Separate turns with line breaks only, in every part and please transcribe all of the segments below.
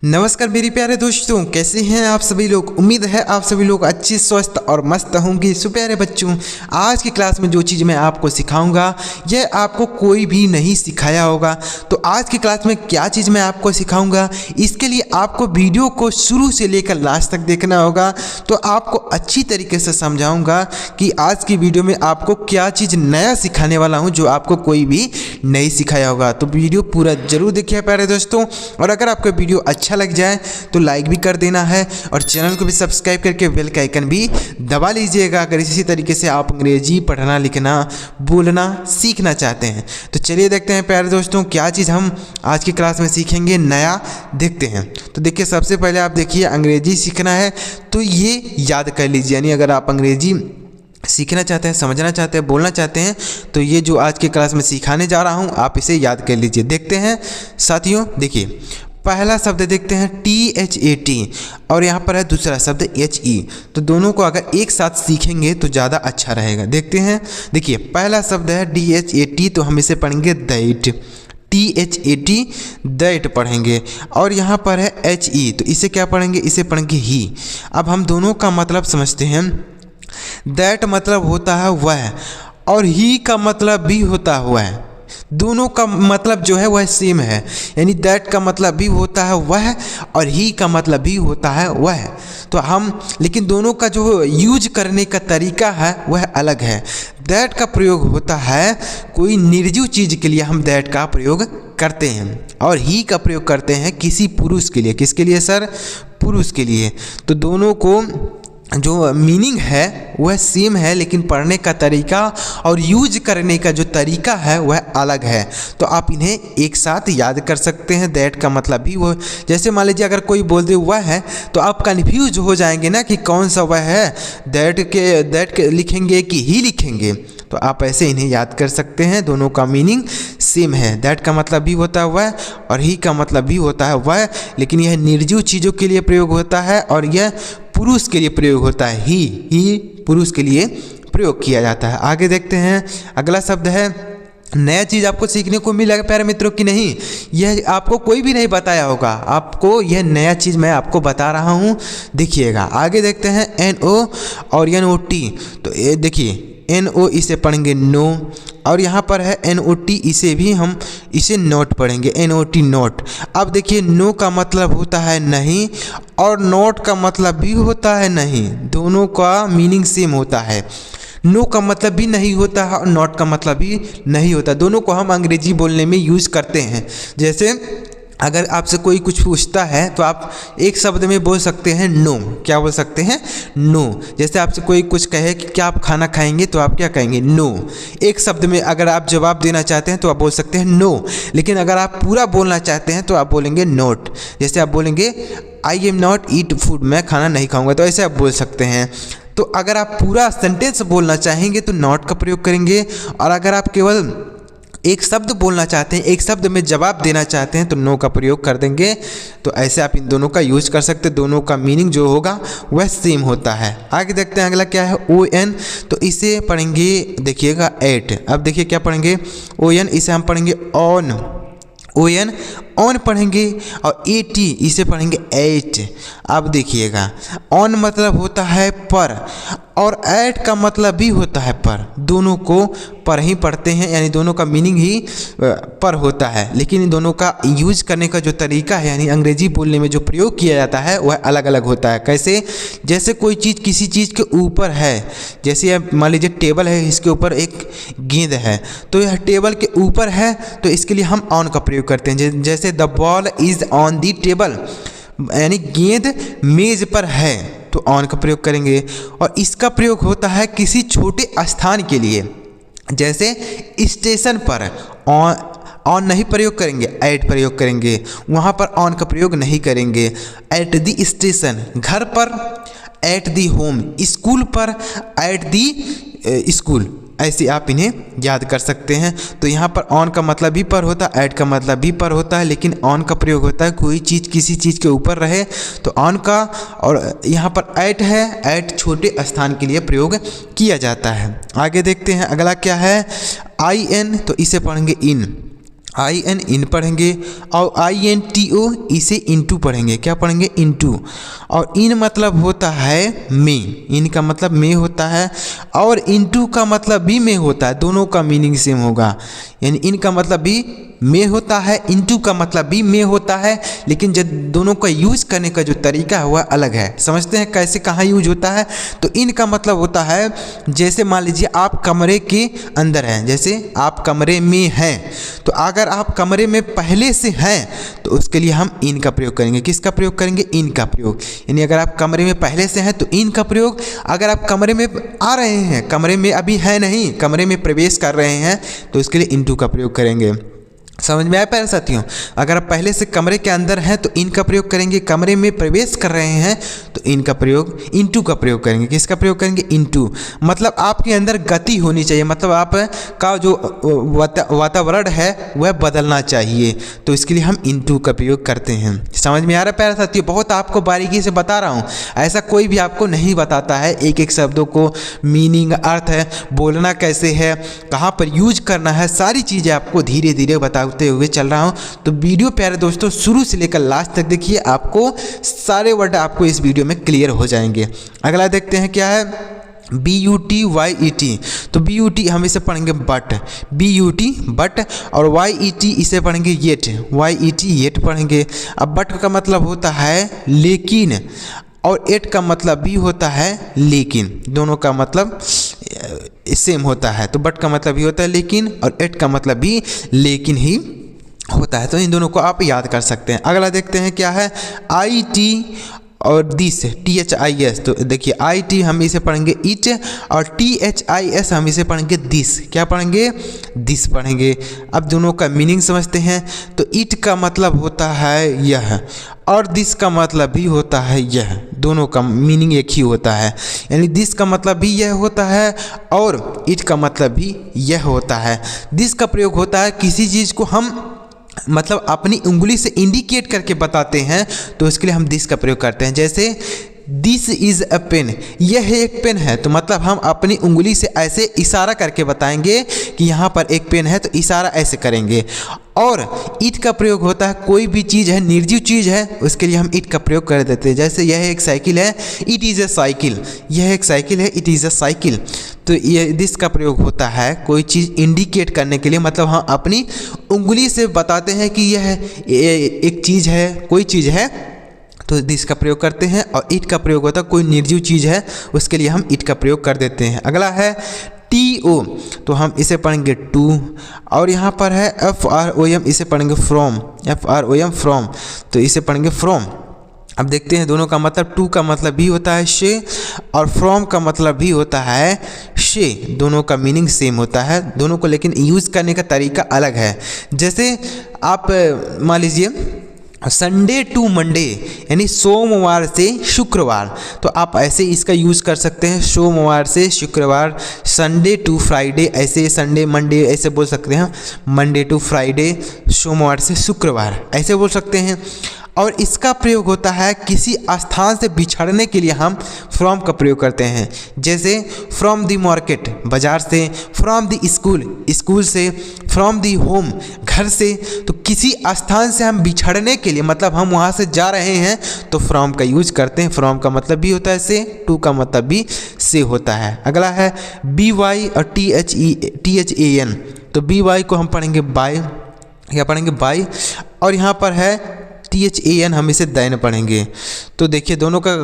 नमस्कार मेरे प्यारे दोस्तों, कैसे हैं आप सभी लोग। उम्मीद है आप सभी लोग अच्छे स्वस्थ और मस्त होंगे। सो प्यारे बच्चों, आज की क्लास में जो चीज़ मैं आपको सिखाऊंगा यह आपको कोई भी नहीं सिखाया होगा। तो आज की क्लास में क्या चीज़ मैं आपको सिखाऊंगा, इसके लिए आपको वीडियो को शुरू से लेकर लास्ट तक देखना होगा। तो आपको अच्छी तरीके से समझाऊँगा कि आज की वीडियो में आपको क्या चीज़ नया सिखाने वाला हूँ जो आपको कोई भी नहीं सिखाया होगा। तो वीडियो पूरा जरूर देखिए प्यारे दोस्तों, और अगर आपका वीडियो अच्छा लग जाए तो लाइक भी कर देना है और चैनल को भी सब्सक्राइब करके बेल का आइकन भी दबा लीजिएगा अगर इसी तरीके से आप अंग्रेजी पढ़ना लिखना बोलना सीखना चाहते हैं। तो चलिए देखते हैं प्यारे दोस्तों क्या चीज़ हम आज की क्लास में सीखेंगे नया, देखते हैं। तो देखिए, सबसे पहले आप देखिए, अंग्रेजी सीखना है तो ये याद कर लीजिए। यानी अगर आप अंग्रेजी सीखना चाहते हैं, समझना चाहते हैं, बोलना चाहते हैं तो ये जो आज की क्लास में सिखाने जा रहा हूँ आप इसे याद कर लीजिए। देखते हैं साथियों, देखिए पहला शब्द देखते हैं THAT और यहाँ पर है दूसरा शब्द HE। तो दोनों को अगर एक साथ सीखेंगे तो ज़्यादा अच्छा रहेगा। देखते हैं, देखिए पहला शब्द है DHAT, तो हम इसे पढ़ेंगे दैट। THAT दैट पढ़ेंगे। और यहाँ पर है HE, तो इसे क्या पढ़ेंगे, इसे पढ़ेंगे ही। अब हम दोनों का मतलब समझते हैं। दैट मतलब होता है वह, और ही का मतलब भी होता है वह। दोनों का मतलब जो है वह सेम है। यानी दैट का मतलब भी होता है वह और ही का मतलब भी होता है वह। तो हम लेकिन दोनों का जो यूज करने का तरीका है वह अलग है। दैट का प्रयोग होता है कोई निर्जीव चीज़ के लिए हम दैट का प्रयोग करते हैं, और ही का प्रयोग करते हैं किसी पुरुष के लिए। किसके लिए सर? पुरुष के लिए। तो दोनों को जो मीनिंग है वह सेम है, लेकिन पढ़ने का तरीका और यूज करने का जो तरीका है वह अलग है। तो आप इन्हें एक साथ याद कर सकते हैं। दैट का मतलब भी वो, जैसे मान लीजिए अगर कोई बोल दे वह है तो आप कन्फ्यूज हो जाएंगे ना कि कौन सा वह है, दैट के लिखेंगे कि ही लिखेंगे। तो आप ऐसे इन्हें याद कर सकते हैं। दोनों का मीनिंग सेम है। दैट का मतलब भी होता है वह और ही का मतलब भी होता है वह, लेकिन यह निर्जीव चीज़ों के लिए प्रयोग होता है और यह पुरुष के लिए प्रयोग होता है। ही पुरुष के लिए प्रयोग किया जाता है। आगे देखते हैं, अगला शब्द है, नया चीज़ आपको सीखने को मिलेगा प्यारे मित्रों की नहीं, यह आपको कोई भी नहीं बताया होगा। आपको यह नया चीज़ मैं आपको बता रहा हूँ, देखिएगा। आगे देखते हैं NO और NOT। तो ये देखिए, NO इसे पढ़ेंगे नो, और यहाँ पर है NOT, इसे भी हम इसे नोट पढ़ेंगे, NOT नोट। अब देखिए, नो का मतलब होता है नहीं और नोट का मतलब भी होता है नहीं। दोनों का मीनिंग सेम होता है। नो का मतलब भी नहीं होता है और नॉट का मतलब भी नहीं होता। दोनों को हम अंग्रेजी बोलने में यूज़ करते हैं। जैसे अगर आपसे कोई कुछ पूछता है तो आप एक शब्द में बोल सकते हैं नो। क्या बोल सकते हैं? नो। जैसे आपसे कोई कुछ कहे कि क्या आप खाना खाएंगे, तो आप क्या कहेंगे? नो। एक शब्द में अगर आप जवाब देना चाहते हैं तो आप बोल सकते हैं नो, लेकिन अगर आप पूरा बोलना चाहते हैं तो आप बोलेंगे नोट। जैसे आप बोलेंगे I am not eat food, मैं खाना नहीं खाऊंगा, तो ऐसे आप बोल सकते हैं। तो अगर आप पूरा सेंटेंस बोलना चाहेंगे तो नॉट का प्रयोग करेंगे, और अगर आप केवल एक शब्द बोलना चाहते हैं, एक शब्द में जवाब देना चाहते हैं तो नो का प्रयोग कर देंगे। तो ऐसे आप इन दोनों का यूज कर सकते हैं। दोनों का मीनिंग जो होगा वह सेम होता है। आगे देखते हैं, अगला क्या है ON। तो इसे पढ़ेंगे, देखिएगा 8। अब देखिए क्या पढ़ेंगे, ON इसे हम पढ़ेंगे ऑन। ON ऑन पढ़ेंगे, और AT इसे पढ़ेंगे 8। अब देखिएगा, ऑन मतलब होता है पर, और ऐट का मतलब भी होता है पर। दोनों को पर ही पढ़ते हैं, यानी दोनों का मीनिंग ही पर होता है, लेकिन इन दोनों का यूज करने का जो तरीका है, यानी अंग्रेजी बोलने में जो प्रयोग किया जाता है वह अलग अलग होता है। कैसे? जैसे कोई चीज़ किसी चीज़ के ऊपर है, जैसे मान लीजिए टेबल है, इसके ऊपर एक गेंद है, तो यह टेबल के ऊपर है तो इसके लिए हम ऑन का प्रयोग करते हैं। जैसे the ball is on the table, यानी गेंद मेज पर है, तो ऑन का प्रयोग करेंगे। और इसका प्रयोग होता है किसी छोटे स्थान के लिए, जैसे स्टेशन पर ऑन नहीं प्रयोग करेंगे, एट प्रयोग करेंगे। वहाँ पर ऑन का प्रयोग नहीं करेंगे। एट दी स्टेशन घर पर, एट दी होम स्कूल पर, एट दी स्कूल। ऐसे आप इन्हें याद कर सकते हैं। तो यहाँ पर ऑन का मतलब भी पर होता है, ऐट का मतलब भी पर होता है, लेकिन ऑन का प्रयोग होता है कोई चीज़ किसी चीज़ के ऊपर रहे तो ऑन का, और यहाँ पर ऐट है, ऐट छोटे स्थान के लिए प्रयोग किया जाता है। आगे देखते हैं, अगला क्या है IN। तो इसे पढ़ेंगे इन। आई एन इन पढ़ेंगे और आई एन टी ओ इसे इंटू पढ़ेंगे। क्या पढ़ेंगे? इंटू। और इन मतलब होता है में, इन का मतलब में होता है और इंटू का मतलब भी में होता है, दोनों का मीनिंग सेम होगा। यानी इन का मतलब भी में होता है, इंटू का मतलब भी में होता है, लेकिन जब दोनों का यूज करने का जो तरीका है वह अलग है। समझते हैं कैसे कहाँ यूज होता है? तो इन का मतलब होता है जैसे मान लीजिए आप कमरे के अंदर हैं, जैसे आप कमरे में हैं, तो अगर आप कमरे में पहले से हैं तो उसके लिए हम इन का प्रयोग करेंगे। किसका प्रयोग करेंगे? इन का प्रयोग। यानी अगर आप कमरे में पहले से हैं तो इन का प्रयोग। अगर आप कमरे में आ रहे हैं, कमरे में अभी है नहीं, कमरे में प्रवेश कर रहे हैं, तो इसके लिए इंटू का प्रयोग करेंगे। समझ में आया प्यारे साथियों? अगर आप पहले से कमरे के अंदर हैं तो इन का प्रयोग करेंगे, कमरे में प्रवेश कर रहे हैं तो इन का प्रयोग इंटू का प्रयोग करेंगे। किसका प्रयोग करेंगे? इंटू। मतलब आपके अंदर गति होनी चाहिए, मतलब आप का जो वातावरण है वह बदलना चाहिए, तो इसके लिए हम इंटू का प्रयोग करते हैं। समझ में आ रहा है प्यारे साथियों? बहुत आपको बारीकी से बता रहा हूँ, ऐसा कोई भी आपको नहीं बताता है। एक एक शब्दों को मीनिंग, अर्थ है, बोलना कैसे है, कहाँ पर यूज करना है, सारी चीज़ें आपको धीरे धीरे बताते हुए चल रहा हूं। तो वीडियो प्यारे दोस्तों शुरू से लेकर लास्ट तक देखिए, आपको सारे वर्ड आपको इस वीडियो में क्लियर हो जाएंगे। अगला देखते हैं क्या है? BUTYET। तो BUT हम इसे पढ़ेंगे बट, BUT बट, और YET इसे पढ़ेंगे येट, YET येट पढ़ेंगे। अब बट का मतलब होता है लेकिन, और एट का मतलब भी होता है लेकिन, दोनों का मतलब सेम होता है। तो बट का मतलब भी होता है लेकिन, और एट का मतलब भी लेकिन ही होता है। तो इन दोनों को आप याद कर सकते हैं। अगला देखते हैं क्या है? IT और दिस, THIS। तो देखिए IT हम इसे पढ़ेंगे इट, और THIS हम इसे पढ़ेंगे दिस। क्या पढ़ेंगे? दिस पढ़ेंगे। अब दोनों का मीनिंग समझते हैं। तो इट का मतलब होता है यह, और दिस का मतलब भी होता है यह, दोनों का मीनिंग एक ही होता है। यानी दिस का मतलब भी यह होता है और इट का मतलब भी यह होता है। दिस का प्रयोग होता है किसी चीज़ को हम मतलब अपनी उंगली से इंडिकेट करके बताते हैं, तो इसके लिए हम दिस का प्रयोग करते हैं। जैसे दिस इज़ अ पेन, यह एक पेन है, तो मतलब हम अपनी उंगली से ऐसे इशारा करके बताएंगे कि यहाँ पर एक पेन है, तो इशारा ऐसे करेंगे। और इट का प्रयोग होता है कोई भी चीज़ है, निर्जीव चीज़ है, उसके लिए हम इट का प्रयोग कर देते हैं। जैसे यह एक साइकिल है, इट इज़ अ साइकिल, यह एक साइकिल है, इट इज़ अ साइकिल। तो ये दिस का प्रयोग होता है कोई चीज़ इंडिकेट करने के लिए, मतलब हम अपनी उंगली से बताते हैं कि यह एक चीज़ है, कोई चीज़ है, तो दिस का प्रयोग करते हैं। और इट का प्रयोग होता है कोई निर्जीव चीज़ है, उसके लिए हम इट का प्रयोग कर देते हैं। अगला है TO, तो हम इसे पढ़ेंगे टू, और यहाँ पर है FROM, इसे पढ़ेंगे फ्रॉम, FROM फ्रॉम, तो इसे पढ़ेंगे फ्रॉम। अब देखते हैं दोनों का मतलब, टू का मतलब भी होता है से, और फ्रॉम का मतलब भी होता है से, दोनों का मीनिंग सेम होता है, दोनों को लेकिन यूज़ करने का तरीका अलग है। जैसे आप मान लीजिए संडे टू मंडे, यानी सोमवार से शुक्रवार, तो आप ऐसे इसका यूज़ कर सकते हैं, सोमवार से शुक्रवार। संडे टू फ्राइडे, ऐसे संडे मंडे ऐसे बोल सकते हैं, मंडे टू फ्राइडे, सोमवार से शुक्रवार ऐसे बोल सकते हैं। और इसका प्रयोग होता है किसी स्थान से बिछड़ने के लिए हम फ्रॉम का प्रयोग करते हैं। जैसे फ्रॉम द मार्केट, बाजार से, फ्रॉम द स्कूल, स्कूल से, फ्रॉम द होम, घर से। तो किसी स्थान से हम बिछड़ने के लिए, मतलब हम वहाँ से जा रहे हैं, तो फ्रॉम का यूज करते हैं। फ्रॉम का मतलब भी होता है से, टू का मतलब भी से होता है। अगला है BY और THAN, तो BY को हम पढ़ेंगे बाय, क्या पढ़ेंगे? बाय, और यहाँ पर है THAN, हम इसे दैन पढ़ेंगे। तो देखिए दोनों का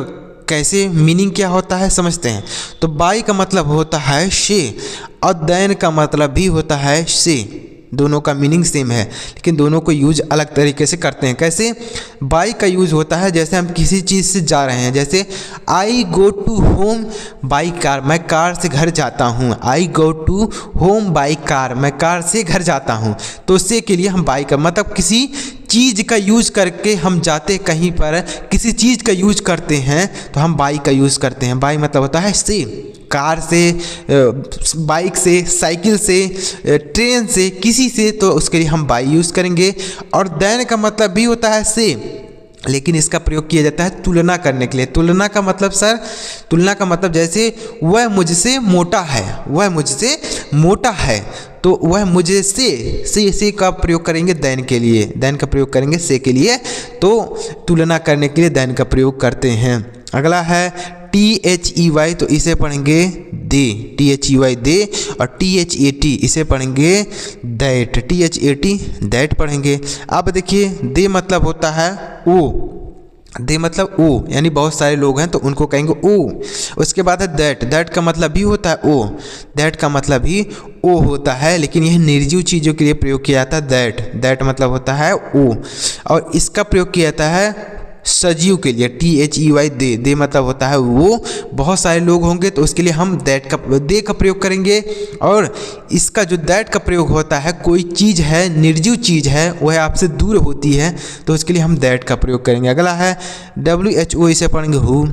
कैसे मीनिंग क्या होता है समझते हैं। तो बाई का मतलब होता है से, और दैन का मतलब भी होता है से, दोनों का मीनिंग सेम है, लेकिन दोनों को यूज अलग तरीके से करते हैं। कैसे? बाई का यूज होता है जैसे हम किसी चीज़ से जा रहे हैं, जैसे I go to home by car, मैं कार से घर जाता हूँ। I go to home by car, मैं कार से घर जाता हूँ। तो उससे के लिए हम बाई का मतलब किसी चीज़ का यूज करके हम जाते कहीं पर, किसी चीज़ का यूज करते हैं, तो हम बाई का यूज़ करते हैं। बाई मतलब होता है से, कार से, बाइक से, साइकिल से, ट्रेन से, किसी से, तो उसके लिए हम बाई यूज़ करेंगे। और दैन का मतलब भी होता है से, लेकिन इसका प्रयोग किया जाता है तुलना करने के लिए। तुलना का मतलब सर, तुलना का मतलब जैसे वह मुझसे मोटा है, वह मुझसे मोटा है, तो वह मुझे से का प्रयोग करेंगे दैन के लिए, दैन का प्रयोग करेंगे से के लिए, तो तुलना करने के लिए दैन का प्रयोग करते हैं। अगला है THEY, तो इसे पढ़ेंगे दे, THEY दे, और THAT इसे पढ़ेंगे दैट, THAT दैट पढ़ेंगे। अब देखिए दे मतलब होता है ओ, दे मतलब ओ, यानी बहुत सारे लोग हैं तो उनको कहेंगे ओ। उसके बाद है दैट, दैट का मतलब भी होता है ओ, दैट का मतलब भी ओ होता है, लेकिन यह निर्जीव चीज़ों के लिए प्रयोग किया जाता है दैट, दैट मतलब होता है ओ। और इसका प्रयोग किया जाता है सजीव के लिए, THEY दे, दे मतलब होता है वो, बहुत सारे लोग होंगे तो उसके लिए हम दैट का, दे का प्रयोग करेंगे। और इसका जो दैट का प्रयोग होता है, कोई चीज़ है, निर्जीव चीज़ है, वह आपसे दूर होती है तो उसके लिए हम दैट का प्रयोग करेंगे। अगला है WHO, इसे पढ़ेंगे हु,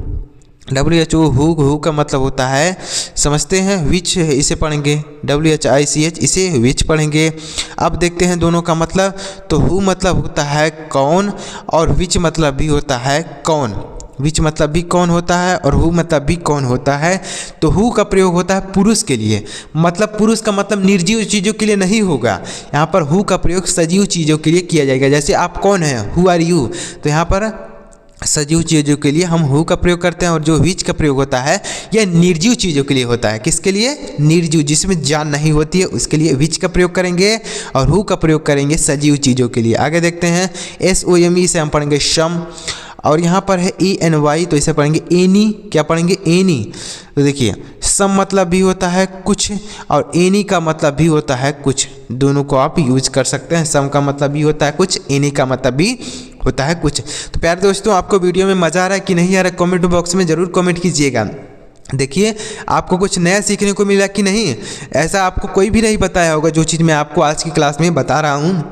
WHO हु का मतलब होता है, समझते हैं, विच, इसे पढ़ेंगे WHICH, इसे विच पढ़ेंगे। अब देखते हैं दोनों का मतलब, तो हु मतलब होता है कौन, और विच मतलब भी होता है कौन, विच मतलब भी कौन होता है और हु मतलब भी कौन होता है। तो हु का प्रयोग होता है पुरुष के लिए, मतलब पुरुष का मतलब निर्जीव चीज़ों के लिए नहीं होगा, यहाँ पर हु का प्रयोग सजीव चीज़ों के लिए किया जाएगा। जैसे आप कौन हैं, हु आर यू, तो यहाँ पर सजीव चीज़ों के लिए हम हु का प्रयोग करते हैं। और जो विच का प्रयोग होता है यह निर्जीव चीज़ों के लिए होता है, किसके लिए, निर्जीव, जिसमें जान नहीं होती है, उसके लिए विच का प्रयोग करेंगे, और हु का प्रयोग करेंगे सजीव चीज़ों के लिए। आगे देखते हैं SOME, से हम पढ़ेंगे शम, और यहाँ पर है ENY, तो इसे पढ़ेंगे एनी, क्या पढ़ेंगे एनी। तो देखिए सम मतलब भी होता है कुछ, और एनी का मतलब भी होता है कुछ, दोनों को आप यूज कर सकते हैं। सम का मतलब भी होता है कुछ, एनी का मतलब भी होता है कुछ। तो प्यारे दोस्तों, आपको वीडियो में मज़ा आ रहा है कि नहीं आ रहा है, कमेंट बॉक्स में ज़रूर कमेंट कीजिएगा। देखिए आपको कुछ नया सीखने को मिला कि नहीं, ऐसा आपको कोई भी नहीं बताया होगा जो चीज़ मैं आपको आज की क्लास में बता रहा हूँ,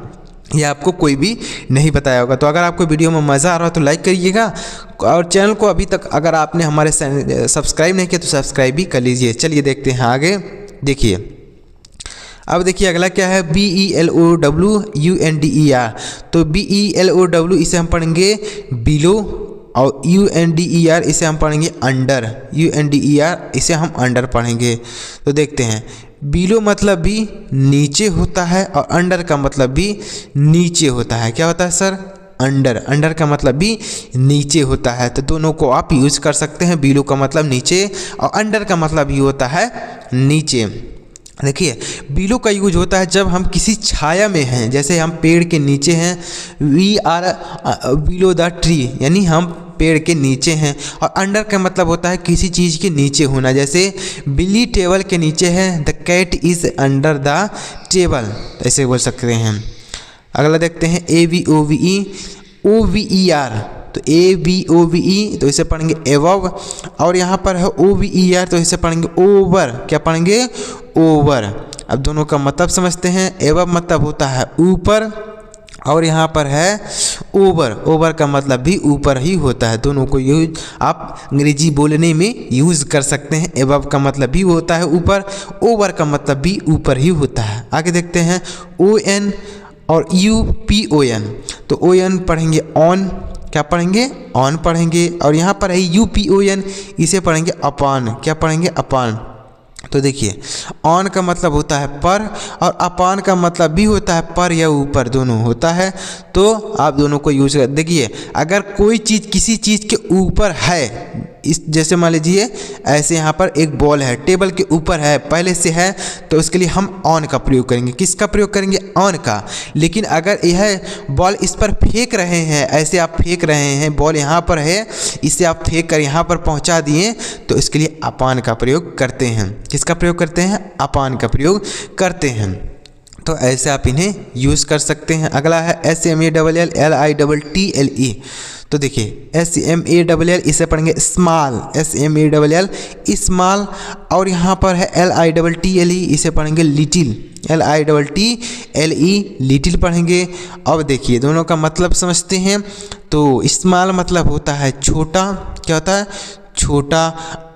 यह आपको कोई भी नहीं बताया होगा। तो अगर आपको वीडियो में मज़ा आ रहा हो तो लाइक करिएगा, और चैनल को अभी तक अगर आपने हमारे सब्सक्राइब नहीं किया तो सब्सक्राइब भी कर लीजिए। चलिए देखते हैं आगे। देखिए अब देखिए अगला क्या है, BELOWUNDER, तो BELOW इसे हम पढ़ेंगे बिलो, और UNDER इसे हम पढ़ेंगे अंडर, UNDER इसे हम अंडर पढ़ेंगे। तो देखते हैं बिलो मतलब भी नीचे होता है, और अंडर का मतलब भी नीचे होता है। क्या होता है सर, अंडर, अंडर का मतलब भी नीचे होता है। तो दोनों को आप यूज कर सकते हैं, बिलो का मतलब नीचे, और अंडर का मतलब भी होता है नीचे। देखिए बिलो का यूज होता है जब हम किसी छाया में हैं, जैसे हम पेड़ के नीचे हैं, we are below the tree, यानी हम पेड़ के नीचे हैं। और अंडर का मतलब होता है किसी चीज़ के नीचे होना, जैसे बिल्ली टेबल के नीचे है, the cat is under the table, ऐसे बोल सकते हैं। अगला देखते हैं ABOVEOVER, तो ABOVE, तो इसे पढ़ेंगे एवव, और यहाँ पर है OVER, तो इसे पढ़ेंगे ओवर, क्या पढ़ेंगे ओवर। अब दोनों का मतलब समझते हैं, एवव मतलब होता है ऊपर, और यहाँ पर है ओवर, ओवर का मतलब भी ऊपर ही होता है। दोनों को यूज आप अंग्रेजी बोलने में यूज़ कर सकते हैं। एबव का मतलब भी होता है ऊपर, ओवर का मतलब भी ऊपर ही होता है। आगे देखते हैं ON और UPON, तो ON पढ़ेंगे ऑन, क्या पढ़ेंगे ऑन पढ़ेंगे, और यहाँ पर है UPON, इसे पढ़ेंगे अपान, क्या पढ़ेंगे अपान। तो देखिए ऑन का मतलब होता है पर, और अपान का मतलब भी होता है पर या ऊपर, दोनों होता है। तो आप दोनों को यूज कर, देखिए अगर कोई चीज़ किसी चीज़ के ऊपर है, इस जैसे मान लीजिए ऐसे यहाँ पर एक बॉल है, टेबल के ऊपर है, पहले से है, तो उसके लिए हम ऑन का प्रयोग करेंगे। किसका प्रयोग करेंगे, ऑन का। लेकिन अगर यह बॉल इस पर फेंक रहे हैं, ऐसे आप फेंक रहे हैं, बॉल यहाँ पर है, इसे आप फेंक कर यहाँ पर पहुँचा दिए, तो इसके लिए अपान का प्रयोग करते हैं। किसका प्रयोग करते हैं, अपान का प्रयोग करते हैं। तो ऐसे आप इन्हें यूज़ कर सकते हैं। अगला है SMALLITTLE, तो देखिए SMALL इसे पढ़ेंगे स्मॉल, SMALL स्मॉल, और यहाँ पर है LITTLE इसे पढ़ेंगे लिटिल, LITTLE लिटिल पढ़ेंगे। अब देखिए दोनों का मतलब समझते हैं। तो स्मॉल मतलब होता है छोटा, क्या होता है छोटा,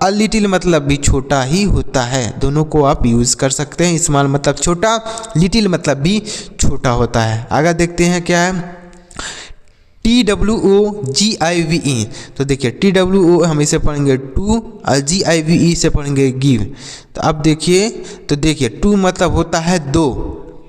और लिटिल मतलब भी छोटा ही होता है। दोनों को आप यूज़ कर सकते हैं। स्मॉल मतलब छोटा, लिटिल मतलब भी छोटा होता है। आगे देखते हैं क्या है TWOGIVE। तो देखिए TWO हम इसे पढ़ेंगे टू और GIVE से पढ़ेंगे गिव। तो अब देखिए, तो देखिए टू मतलब होता है दो,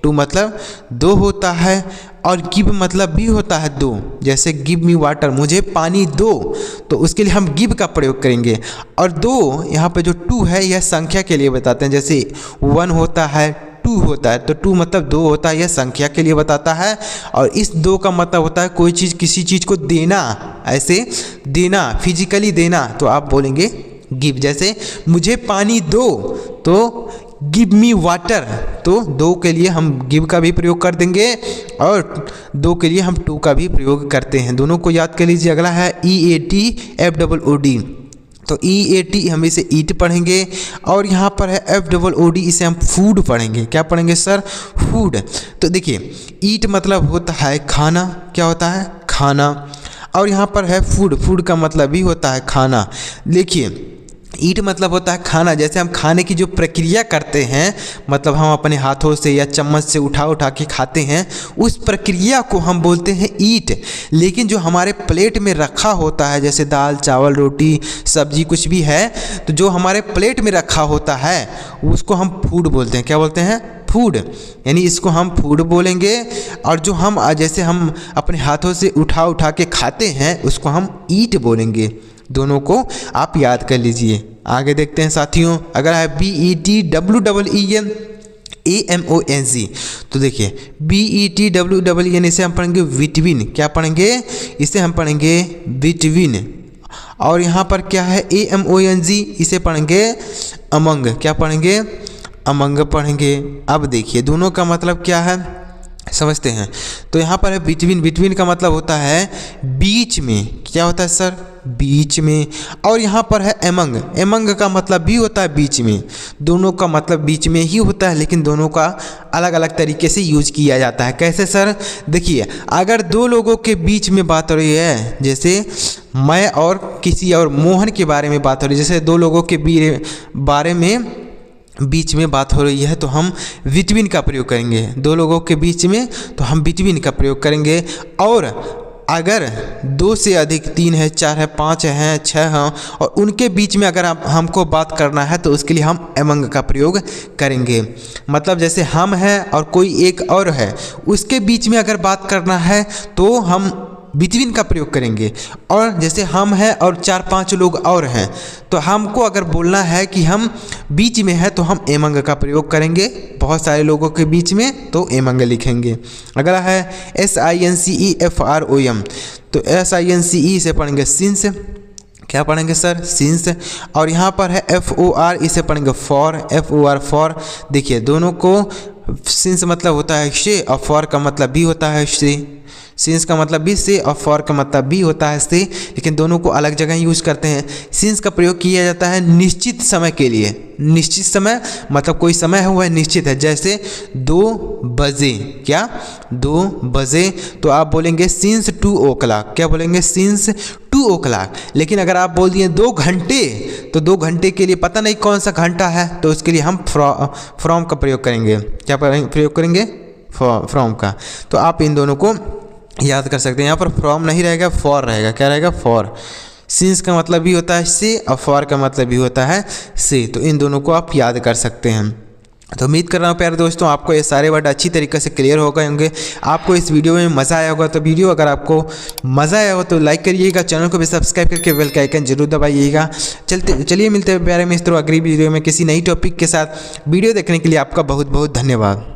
टू मतलब दो होता है, और गिव मतलब भी होता है दो। जैसे गिव मी वाटर, मुझे पानी दो, तो उसके लिए हम गिव का प्रयोग करेंगे। और दो यहाँ पे जो टू है यह संख्या के लिए बताते हैं, जैसे 1 होता है, 2 होता है, तो 2 मतलब 2 होता है, यह संख्या के लिए बताता है। और इस 2 का मतलब होता है कोई चीज़, किसी चीज़ को देना, ऐसे देना, फिजिकली देना, तो आप बोलेंगे गिव। जैसे मुझे पानी दो, तो गिव मी वाटर, तो दो के लिए हम गिव का भी प्रयोग कर देंगे और दो के लिए हम टू का भी प्रयोग करते हैं। दोनों को याद कर लीजिए। अगला है EATFOOD। तो EAT हम इसे ईट पढ़ेंगे, और यहाँ पर है FOOD, इसे हम फूड पढ़ेंगे। क्या पढ़ेंगे सर? फूड। तो देखिए ईट मतलब होता है खाना, क्या होता है? खाना। और यहाँ पर है फूड, फूड का मतलब भी होता है खाना। देखिए ईट मतलब होता है खाना, जैसे हम खाने की जो प्रक्रिया करते हैं, मतलब हम अपने हाथों से या चम्मच से उठा के खाते हैं, उस प्रक्रिया को हम बोलते हैं ईट। लेकिन जो हमारे प्लेट में रखा होता है, जैसे दाल चावल रोटी सब्जी कुछ भी है, तो जो हमारे प्लेट में रखा होता है उसको हम फूड बोलते हैं। क्या बोलते हैं? फूड। यानी इसको हम फूड बोलेंगे। और जो हम जैसे हम अपने हाथों से उठा के खाते हैं उसको हम ईट बोलेंगे। दोनों को आप याद कर लीजिए। आगे देखते हैं साथियों। अगर है BETWEENAMONG, तो देखिए BETWEEN इसे हम पढ़ेंगे बिटवीन। क्या पढ़ेंगे? इसे हम पढ़ेंगे बिटवीन। और यहाँ पर क्या है? AMONG, इसे पढ़ेंगे अमंग। क्या पढ़ेंगे? अमंग पढ़ेंगे। अब देखिए दोनों का मतलब क्या है समझते हैं। तो यहाँ पर है बिटवीन, बिटवीन का मतलब होता है बीच में। क्या होता है सर? बीच में। और यहाँ पर है एमंग, एमंग का मतलब भी होता है बीच में। दोनों का मतलब बीच में ही होता है, लेकिन दोनों का अलग अलग तरीके से यूज किया जाता है। कैसे सर? देखिए अगर दो लोगों के बीच में बात हो रही है, जैसे मैं और किसी और मोहन के बारे में बात हो रही है, जैसे दो लोगों के बारे में बीच में बात हो रही है, तो हम बिटवीन का प्रयोग करेंगे। दो लोगों के बीच में तो हम बिटवीन का प्रयोग करेंगे। और अगर 2 से अधिक, 3 है, 4 है, 5 हैं, 6 हैं, और उनके बीच में अगर हमको बात करना है तो उसके लिए हम एमंग का प्रयोग करेंगे। मतलब जैसे हम हैं और कोई एक और है, उसके बीच में अगर बात करना है तो हम बिटवीन का प्रयोग करेंगे। और जैसे हम हैं और 4-5 लोग और हैं, तो हमको अगर बोलना है कि हम बीच में हैं तो हम एमंग का प्रयोग करेंगे। बहुत सारे लोगों के बीच में तो एमंग लिखेंगे। अगला है SINCEFROM। तो SINCE से पढ़ेंगे सिंस। क्या पढ़ेंगे सर? सिंस। और यहाँ पर है FOR, इसे पढ़ेंगे फॉर। FOR for. देखिए दोनों को सिंस मतलब होता है से, और फॉर का मतलब भी होता है से। सिंस का मतलब भी से और फॉर का मतलब भी होता है से, लेकिन दोनों को अलग जगह यूज करते हैं। सिंस का प्रयोग किया जाता है निश्चित समय के लिए। निश्चित समय मतलब कोई समय है वह निश्चित है, जैसे 2 बजे। क्या? 2 बजे, तो आप बोलेंगे सिंस 2 o'clock। क्या बोलेंगे? Since 2 o'clock। लेकिन अगर आप बोल दिए 2 घंटे, तो 2 घंटे के लिए पता नहीं कौन सा घंटा है, तो उसके लिए हम फ्रॉम का प्रयोग करेंगे। क्या प्रयोग करेंगे? फ्रॉम का। तो आप इन दोनों को याद कर सकते हैं। यहाँ पर फ्रॉम नहीं रहेगा, फॉर रहेगा। क्या रहेगा? फॉर। सिंस का मतलब भी होता है से और फॉर का मतलब भी होता है से। तो इन दोनों को आप याद कर सकते हैं। तो उम्मीद कर रहा हूँ प्यारे दोस्तों आपको ये सारे वर्ड अच्छी तरीके से क्लियर हो गए होंगे। आपको इस वीडियो में मज़ा आया होगा। तो वीडियो अगर आपको मज़ा आया हो तो लाइक करिएगा, चैनल को भी सब्सक्राइब करके बेल का आइकन जरूर दबाइएगा। चलिए मिलते हैं प्यारे मित्रों अगली वीडियो में किसी नई टॉपिक के साथ। वीडियो देखने के लिए आपका बहुत बहुत धन्यवाद।